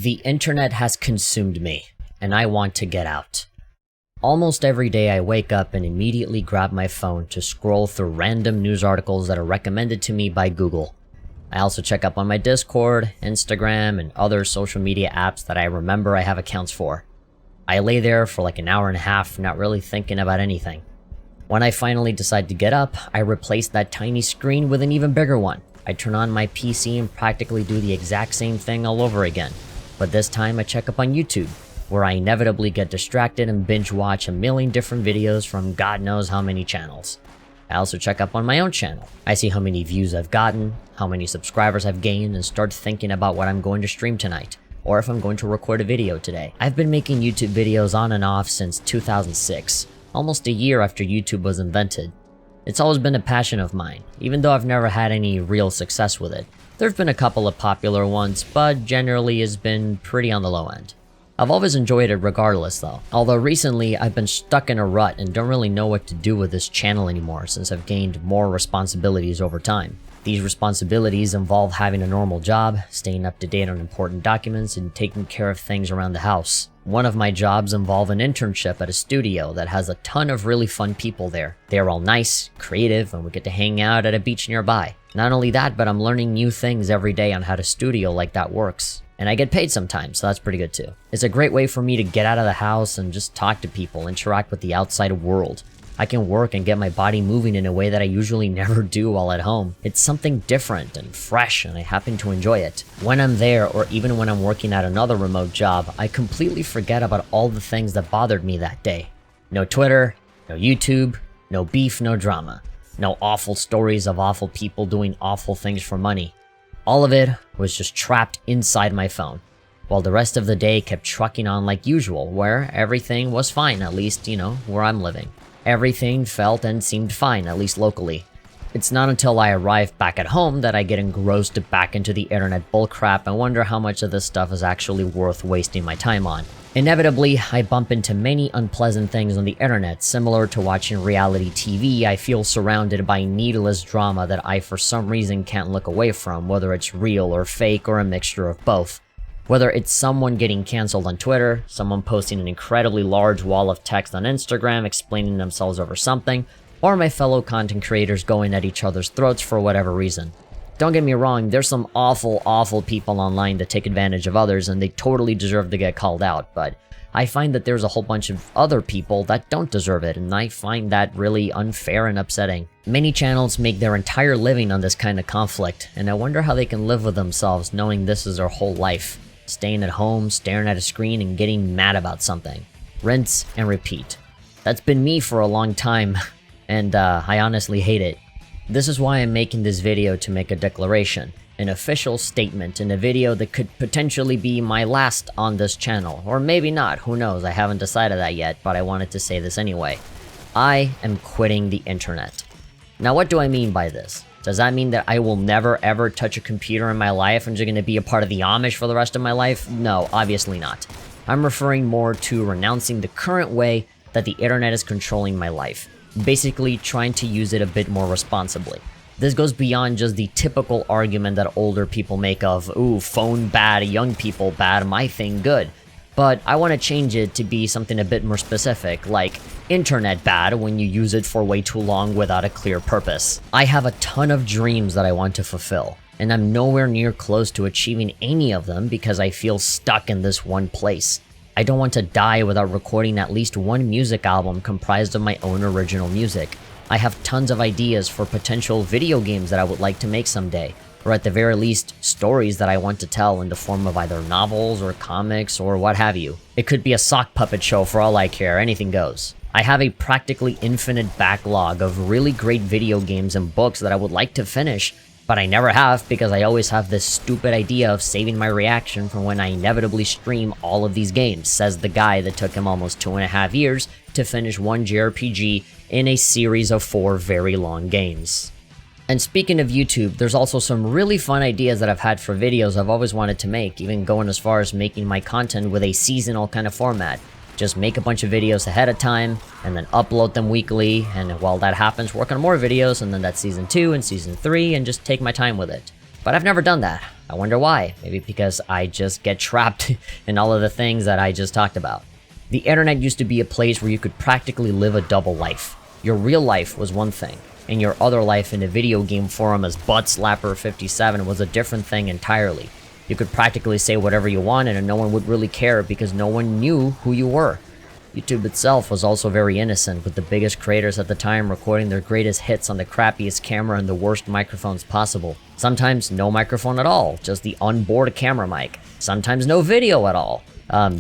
The internet has consumed me, and I want to get out. Almost every day I wake up and immediately grab my phone to scroll through random news articles that are recommended to me by Google. I also check up on my Discord, Instagram, and other social media apps that I remember I have accounts for. I lay there for like an hour and a half, not really thinking about anything. When I finally decide to get up, I replace that tiny screen with an even bigger one. I turn on my PC and practically do the exact same thing all over again. But this time I check up on YouTube, where I inevitably get distracted and binge watch a million different videos from God knows how many channels. I also check up on my own channel. I see how many views I've gotten, how many subscribers I've gained, and start thinking about what I'm going to stream tonight, or if I'm going to record a video today. I've been making YouTube videos on and off since 2006, almost a year after YouTube was invented. It's always been a passion of mine, even though I've never had any real success with it. There've been a couple of popular ones, but generally has been pretty on the low end. I've always enjoyed it regardless though, although recently I've been stuck in a rut and don't really know what to do with this channel anymore since I've gained more responsibilities over time. These responsibilities involve having a normal job, staying up to date on important documents, and taking care of things around the house. One of my jobs involve an internship at a studio that has a ton of really fun people there. They're all nice, creative, and we get to hang out at a beach nearby. Not only that, but I'm learning new things every day on how a studio like that works. And I get paid sometimes, so that's pretty good too. It's a great way for me to get out of the house and just talk to people, interact with the outside world. I can work and get my body moving in a way that I usually never do while at home. It's something different and fresh, and I happen to enjoy it. When I'm there, or even when I'm working at another remote job, I completely forget about all the things that bothered me that day. No Twitter, no YouTube, no beef, no drama. No awful stories of awful people doing awful things for money. All of it was just trapped inside my phone, while the rest of the day kept trucking on like usual, where everything was fine, at least, where I'm living. Everything felt and seemed fine, at least locally. It's not until I arrive back at home that I get engrossed back into the internet bullcrap and wonder how much of this stuff is actually worth wasting my time on. Inevitably, I bump into many unpleasant things on the internet. Similar to watching reality TV, I feel surrounded by needless drama that I for some reason can't look away from, whether it's real or fake or a mixture of both. Whether it's someone getting cancelled on Twitter, someone posting an incredibly large wall of text on Instagram explaining themselves over something, or my fellow content creators going at each other's throats for whatever reason. Don't get me wrong, there's some awful people online that take advantage of others and they totally deserve to get called out, but I find that there's a whole bunch of other people that don't deserve it, and I find that really unfair and upsetting. Many channels make their entire living on this kind of conflict, and I wonder how they can live with themselves knowing this is their whole life. Staying at home, staring at a screen, and getting mad about something. Rinse and repeat. That's been me for a long time, and I honestly hate it. This is why I'm making this video, to make a declaration, an official statement in a video that could potentially be my last on this channel, or maybe not, who knows, I haven't decided that yet, but I wanted to say this anyway. I am quitting the internet. Now what do I mean by this? Does that mean that I will never ever touch a computer in my life and just gonna be a part of the Amish for the rest of my life? No, obviously not. I'm referring more to renouncing the current way that the internet is controlling my life. Basically trying to use it a bit more responsibly. This goes beyond just the typical argument that older people make of, ooh, phone bad, young people bad, my thing good. But I want to change it to be something a bit more specific, like internet bad when you use it for way too long without a clear purpose. I have a ton of dreams that I want to fulfill, and I'm nowhere near close to achieving any of them because I feel stuck in this one place. I don't want to die without recording at least one music album comprised of my own original music. I have tons of ideas for potential video games that I would like to make someday, or at the very least, stories that I want to tell in the form of either novels or comics or what have you. It could be a sock puppet show for all I care, anything goes. I have a practically infinite backlog of really great video games and books that I would like to finish, but I never have because I always have this stupid idea of saving my reaction from when I inevitably stream all of these games, says the guy that took him almost 2.5 years to finish one JRPG in a series of 4 very long games. And speaking of YouTube, there's also some really fun ideas that I've had for videos I've always wanted to make, even going as far as making my content with a seasonal kind of format. Just make a bunch of videos ahead of time, and then upload them weekly, and while that happens, work on more videos, and then that's season 2 and season 3, and just take my time with it. But I've never done that. I wonder why. Maybe because I just get trapped in all of the things that I just talked about. The internet used to be a place where you could practically live a double life. Your real life was one thing, and your other life in a video game forum as Buttslapper57 was a different thing entirely. You could practically say whatever you wanted and no one would really care because no one knew who you were. YouTube itself was also very innocent, with the biggest creators at the time recording their greatest hits on the crappiest camera and the worst microphones possible. Sometimes no microphone at all, just the onboard camera mic. Sometimes no video at all.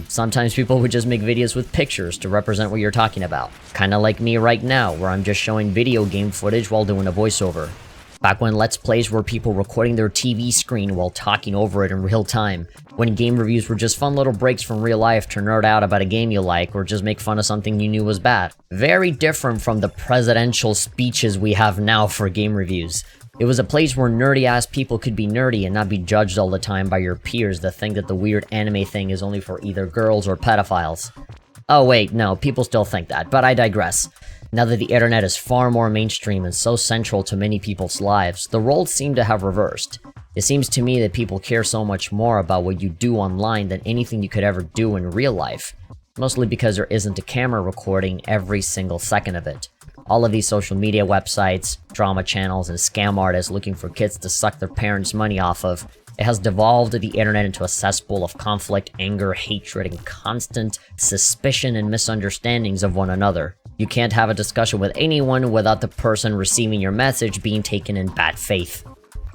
Sometimes people would just make videos with pictures to represent what you're talking about. Kinda like me right now, where I'm just showing video game footage while doing a voiceover. Back when Let's Plays were people recording their TV screen while talking over it in real time. When game reviews were just fun little breaks from real life to nerd out about a game you like or just make fun of something you knew was bad. Very different from the presidential speeches we have now for game reviews. It was a place where nerdy-ass people could be nerdy and not be judged all the time by your peers that think that the weird anime thing is only for either girls or pedophiles. Oh wait, no, people still think that, but I digress. Now that the internet is far more mainstream and so central to many people's lives, the roles seem to have reversed. It seems to me that people care so much more about what you do online than anything you could ever do in real life. Mostly because there isn't a camera recording every single second of it. All of these social media websites, drama channels, and scam artists looking for kids to suck their parents' money off of, it has devolved the internet into a cesspool of conflict, anger, hatred, and constant suspicion and misunderstandings of one another. You can't have a discussion with anyone without the person receiving your message being taken in bad faith.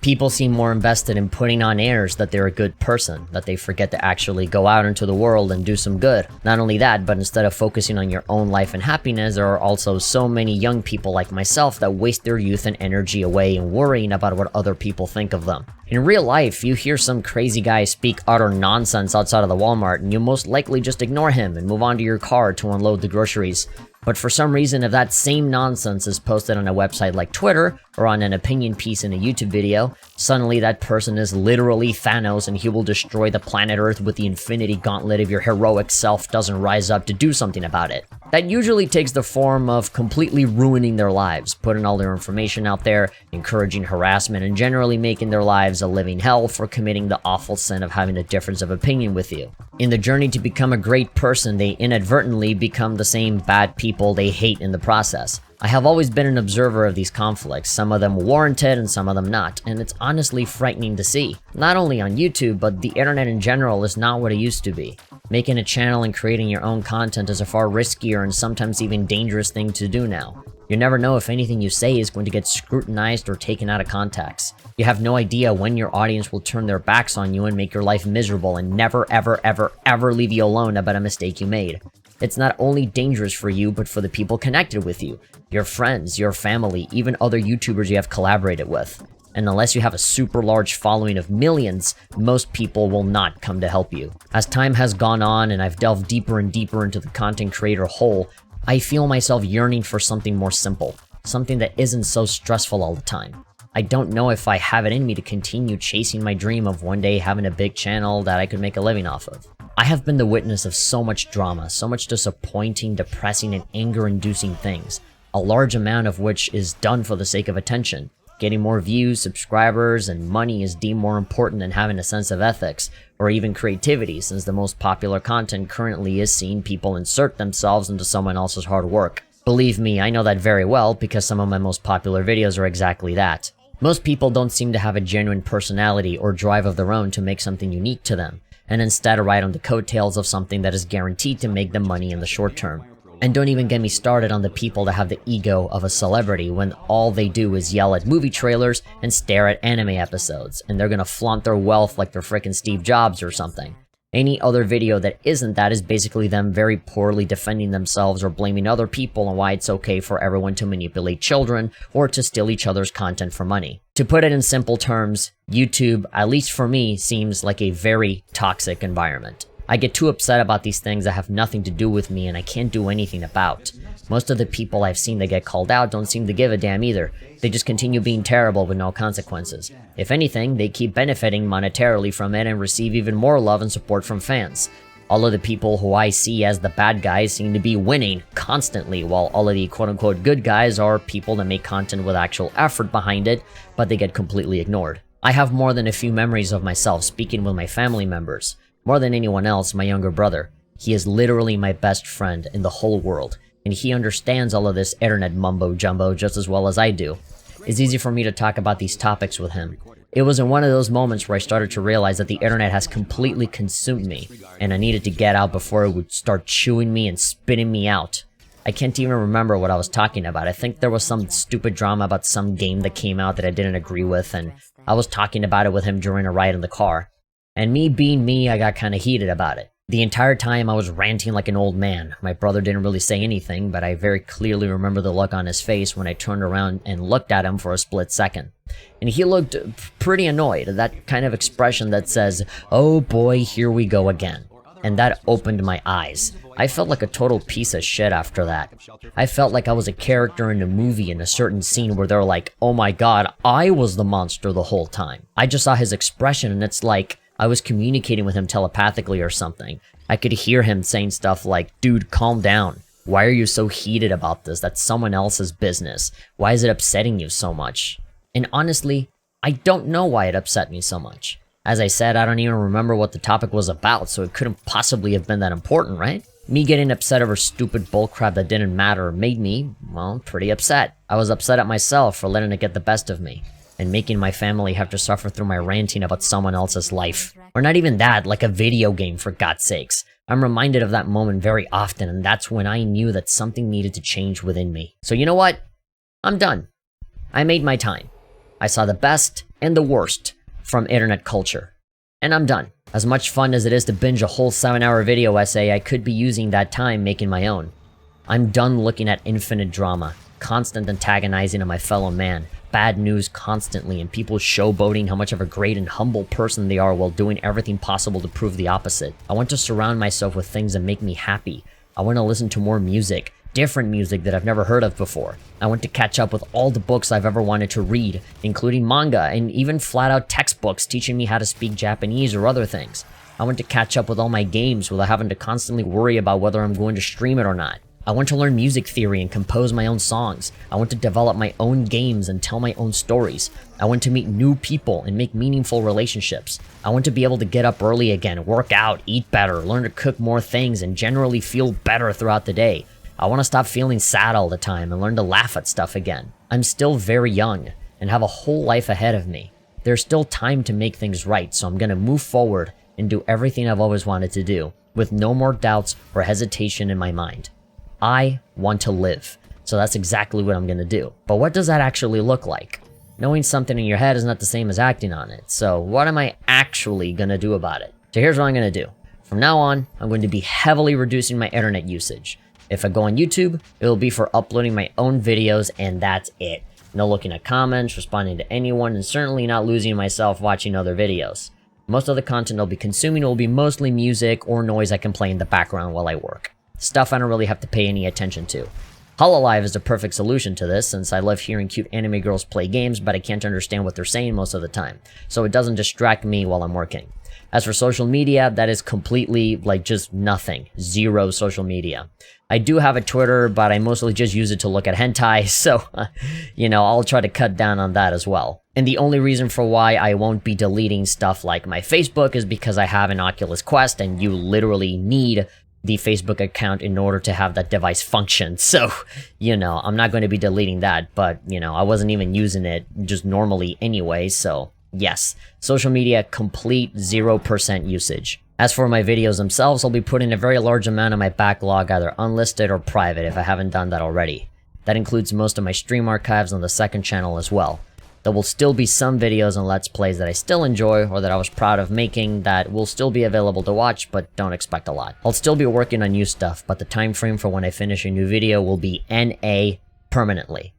People seem more invested in putting on airs that they're a good person, that they forget to actually go out into the world and do some good. Not only that, but instead of focusing on your own life and happiness, there are also so many young people like myself that waste their youth and energy away in worrying about what other people think of them. In real life, you hear some crazy guy speak utter nonsense outside of the Walmart, and you most likely just ignore him and move on to your car to unload the groceries. But for some reason, if that same nonsense is posted on a website like Twitter, or on an opinion piece in a YouTube video, suddenly that person is literally Thanos and he will destroy the planet Earth with the infinity gauntlet if your heroic self doesn't rise up to do something about it. That usually takes the form of completely ruining their lives, putting all their information out there, encouraging harassment, and generally making their lives a living hell for committing the awful sin of having a difference of opinion with you. In the journey to become a great person, they inadvertently become the same bad people they hate in the process. I have always been an observer of these conflicts, some of them warranted and some of them not, and it's honestly frightening to see. Not only on YouTube, but the internet in general is not what it used to be. Making a channel and creating your own content is a far riskier and sometimes even dangerous thing to do now. You never know if anything you say is going to get scrutinized or taken out of context. You have no idea when your audience will turn their backs on you and make your life miserable and never ever leave you alone about a mistake you made. It's not only dangerous for you, but for the people connected with you, your friends, your family, even other YouTubers you have collaborated with. And unless you have a super large following of millions, most people will not come to help you. As time has gone on and I've delved deeper and deeper into the content creator hole, I feel myself yearning for something more simple, something that isn't so stressful all the time. I don't know if I have it in me to continue chasing my dream of one day having a big channel that I could make a living off of. I have been the witness of so much drama, so much disappointing, depressing, and anger-inducing things, a large amount of which is done for the sake of attention. Getting more views, subscribers, and money is deemed more important than having a sense of ethics, or even creativity, since the most popular content currently is seeing people insert themselves into someone else's hard work. Believe me, I know that very well, because some of my most popular videos are exactly that. Most people don't seem to have a genuine personality or drive of their own to make something unique to them, and instead ride on the coattails of something that is guaranteed to make them money in the short term. And don't even get me started on the people that have the ego of a celebrity when all they do is yell at movie trailers and stare at anime episodes, and they're gonna flaunt their wealth like they're frickin' Steve Jobs or something. Any other video that isn't that is basically them very poorly defending themselves or blaming other people on why it's okay for everyone to manipulate children or to steal each other's content for money. To put it in simple terms, YouTube, at least for me, seems like a very toxic environment. I get too upset about these things that have nothing to do with me and I can't do anything about. Most of the people I've seen that get called out don't seem to give a damn either. They just continue being terrible with no consequences. If anything, they keep benefiting monetarily from it and receive even more love and support from fans. All of the people who I see as the bad guys seem to be winning constantly, while all of the quote-unquote good guys are people that make content with actual effort behind it, but they get completely ignored. I have more than a few memories of myself speaking with my family members. More than anyone else, my younger brother. He is literally my best friend in the whole world, and he understands all of this internet mumbo-jumbo just as well as I do. It's easy for me to talk about these topics with him. It was in one of those moments where I started to realize that the internet has completely consumed me, and I needed to get out before it would start chewing me and spitting me out. I can't even remember what I was talking about. I think there was some stupid drama about some game that came out that I didn't agree with, and I was talking about it with him during a ride in the car. And me being me, I got kinda heated about it. The entire time I was ranting like an old man. My brother didn't really say anything, but I very clearly remember the look on his face when I turned around and looked at him for a split second. And he looked pretty annoyed, that kind of expression that says, "Oh boy, here we go again." And that opened my eyes. I felt like a total piece of shit after that. I felt like I was a character in a movie in a certain scene where they're like, "Oh my god, I was the monster the whole time." I just saw his expression and it's like I was communicating with him telepathically or something. I could hear him saying stuff like, "Dude, calm down. Why are you so heated about this? That's someone else's business. Why is it upsetting you so much?" And honestly, I don't know why it upset me so much. As I said, I don't even remember what the topic was about, so it couldn't possibly have been that important, right? Me getting upset over stupid bullcrap that didn't matter made me, well, pretty upset. I was upset at myself for letting it get the best of me, and making my family have to suffer through my ranting about someone else's life. Or not even that, like a video game, for God's sakes. I'm reminded of that moment very often, and that's when I knew that something needed to change within me. So you know what? I'm done. I made my time. I saw the best and the worst from internet culture. And I'm done. As much fun as it is to binge a whole 7-hour video essay, I could be using that time making my own. I'm done looking at infinite drama, constant antagonizing of my fellow man, bad news constantly, and people showboating how much of a great and humble person they are while doing everything possible to prove the opposite. I want to surround myself with things that make me happy. I want to listen to more music, different music that I've never heard of before. I want to catch up with all the books I've ever wanted to read, including manga and even flat-out textbooks teaching me how to speak Japanese or other things. I want to catch up with all my games without having to constantly worry about whether I'm going to stream it or not. I want to learn music theory and compose my own songs. I want to develop my own games and tell my own stories. I want to meet new people and make meaningful relationships. I want to be able to get up early again, work out, eat better, learn to cook more things, and generally feel better throughout the day. I want to stop feeling sad all the time and learn to laugh at stuff again. I'm still very young and have a whole life ahead of me. There's still time to make things right, so I'm gonna move forward and do everything I've always wanted to do, with no more doubts or hesitation in my mind. I want to live, so that's exactly what I'm gonna do. But what does that actually look like? Knowing something in your head is not the same as acting on it, so what am I actually gonna do about it? So here's what I'm gonna do. From now on, I'm going to be heavily reducing my internet usage. If I go on YouTube, it will be for uploading my own videos, and that's it. No looking at comments, responding to anyone, and certainly not losing myself watching other videos. Most of the content I'll be consuming will be mostly music or noise I can play in the background while I work. Stuff I don't really have to pay any attention to. Hololive is the perfect solution to this, since I love hearing cute anime girls play games, but I can't understand what they're saying most of the time, so it doesn't distract me while I'm working. As for social media, that is completely, like, just nothing. Zero social media. I do have a Twitter, but I mostly just use it to look at hentai, so, you know, I'll try to cut down on that as well. And the only reason for why I won't be deleting stuff like my Facebook is because I have an Oculus Quest, and you literally need the Facebook account in order to have that device function. So, you know, I'm not going to be deleting that, but, you know, I wasn't even using it just normally anyway, so yes. Social media, complete 0% usage. As for my videos themselves, I'll be putting a very large amount of my backlog either unlisted or private if I haven't done that already. That includes most of my stream archives on the second channel as well. There will still be some videos and Let's Plays that I still enjoy or that I was proud of making that will still be available to watch, but don't expect a lot. I'll still be working on new stuff, but the time frame for when I finish a new video will be NA permanently.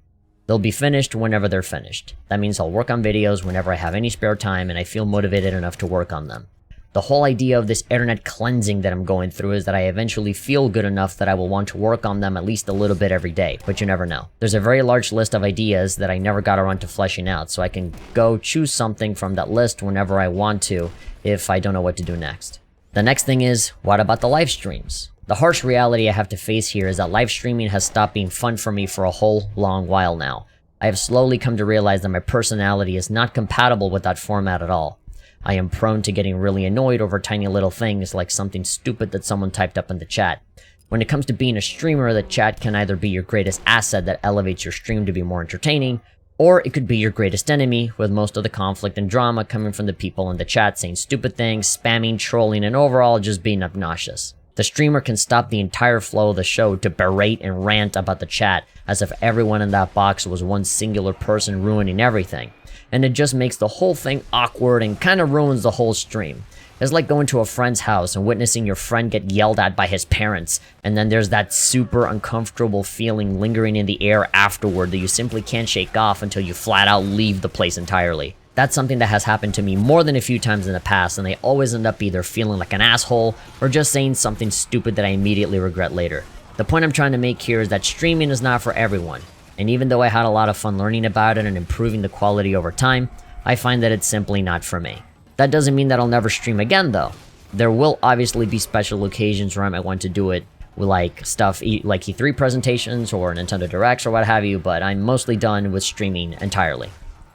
They'll be finished whenever they're finished. That means I'll work on videos whenever I have any spare time and I feel motivated enough to work on them. The whole idea of this internet cleansing that I'm going through is that I eventually feel good enough that I will want to work on them at least a little bit every day, but you never know. There's a very large list of ideas that I never got around to fleshing out, so I can go choose something from that list whenever I want to if I don't know what to do next. The next thing is, what about the live streams? The harsh reality I have to face here is that live streaming has stopped being fun for me for a whole long while now. I have slowly come to realize that my personality is not compatible with that format at all. I am prone to getting really annoyed over tiny little things like something stupid that someone typed up in the chat. When it comes to being a streamer, the chat can either be your greatest asset that elevates your stream to be more entertaining, or it could be your greatest enemy, with most of the conflict and drama coming from the people in the chat saying stupid things, spamming, trolling, and overall just being obnoxious. The streamer can stop the entire flow of the show to berate and rant about the chat as if everyone in that box was one singular person ruining everything. And it just makes the whole thing awkward and kind of ruins the whole stream. It's like going to a friend's house and witnessing your friend get yelled at by his parents, and then there's that super uncomfortable feeling lingering in the air afterward that you simply can't shake off until you flat out leave the place entirely. That's something that has happened to me more than a few times in the past, and I always end up either feeling like an asshole or just saying something stupid that I immediately regret later. The point I'm trying to make here is that streaming is not for everyone, and even though I had a lot of fun learning about it and improving the quality over time, I find that it's simply not for me. That doesn't mean that I'll never stream again though. There will obviously be special occasions where I might want to do it with like stuff like E3 presentations or Nintendo Directs or what have you, but I'm mostly done with streaming entirely.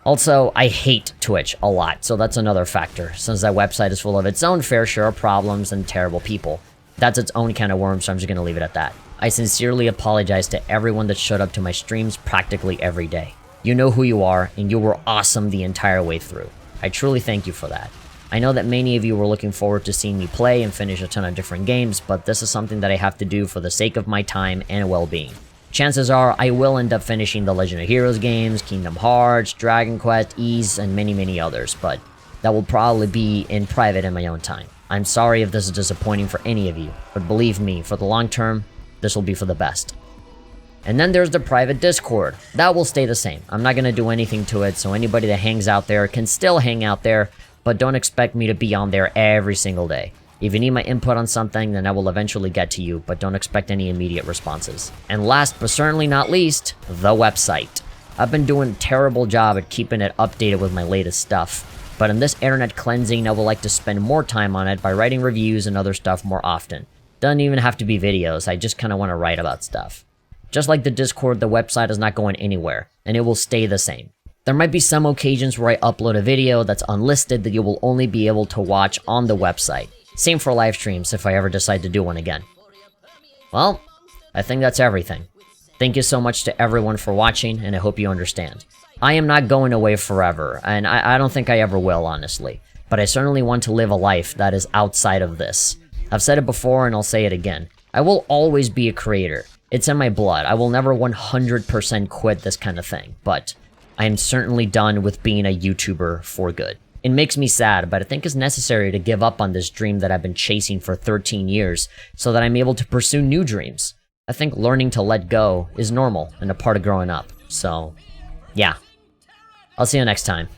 Also, I hate Twitch a lot, so that's another factor, since that website is full of its own fair share of problems and terrible people. That's its own can of worms, so I'm just gonna leave it at that. I sincerely apologize to everyone that showed up to my streams practically every day. You know who you are, and you were awesome the entire way through. I truly thank you for that. I know that many of you were looking forward to seeing me play and finish a ton of different games, but this is something that I have to do for the sake of my time and well-being. Chances are I will end up finishing the Legend of Heroes games, Kingdom Hearts, Dragon Quest, Ys, and many others, but that will probably be in private in my own time. I'm sorry if this is disappointing for any of you, but believe me, for the long term, this will be for the best. And then there's the private Discord. That will stay the same. I'm not going to do anything to it, so anybody that hangs out there can still hang out there, but don't expect me to be on there every single day. If you need my input on something, then I will eventually get to you, but don't expect any immediate responses. And last but certainly not least, the website. I've been doing a terrible job at keeping it updated with my latest stuff, but in this internet cleansing, I would like to spend more time on it by writing reviews and other stuff more often. Doesn't even have to be videos, I just kind of want to write about stuff. Just like the Discord, the website is not going anywhere, and it will stay the same. There might be some occasions where I upload a video that's unlisted that you will only be able to watch on the website. Same for live streams if I ever decide to do one again. Well, I think that's everything. Thank you so much to everyone for watching, and I hope you understand. I am not going away forever, and I don't think I ever will, honestly. But I certainly want to live a life that is outside of this. I've said it before and I'll say it again. I will always be a creator. It's in my blood. I will never 100% quit this kind of thing, but I am certainly done with being a YouTuber for good. It makes me sad, but I think it's necessary to give up on this dream that I've been chasing for 13 years so that I'm able to pursue new dreams. I think learning to let go is normal and a part of growing up, so yeah. I'll see you next time.